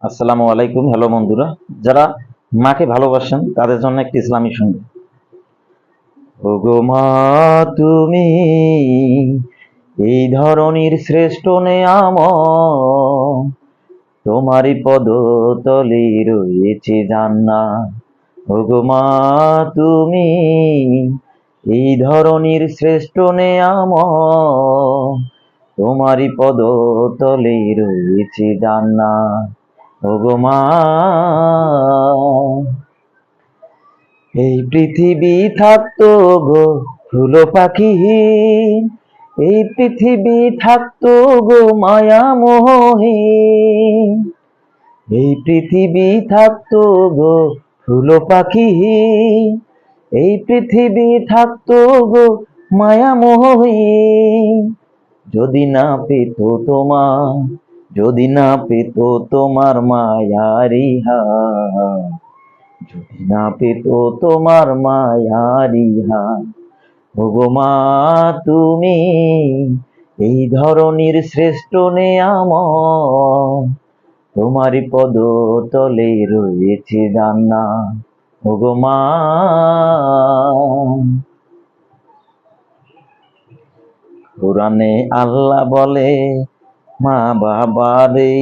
আসসালামু আলাইকুম। হ্যালো বন্ধুরা, যারা মাকে ভালোবাসেন তাদের জন্য একটি ইসলামী সঙ্গীত। ওগো মা, তুমি এই ধরনীর শ্রেষ্ঠ নেয়ামত, তোমারই পদতলে রয়েছে জান্নাত। ওগো মা, তুমি এই ধরনীর শ্রেষ্ঠ নেয়ামত, তোমারই পদতলে রয়েছে জান্নাত। ওগো মা, এই পৃথিবী থাকতো গো ফুল পাখিহীন, এই পৃথিবী থাকতো গো মায়া মোহহীন, এই পৃথিবী থাকতো গো ফুল পাখিহীন, এই পৃথিবী থাকতো গো মায়া মোহহীন, যদি না পেত তোমার, যদি না পেত তোমার মায়ারি হাত, যদি না পেত তোমার মায়ারি হাত। ওগো মা, তুমি এই ধরনীর শ্রেষ্ঠ নেয়ামত, তোমারই পদতলে রয়েছে জান্নাত। ওগো মা, কোরআনে আল্লাহ বলে, মা বাবারে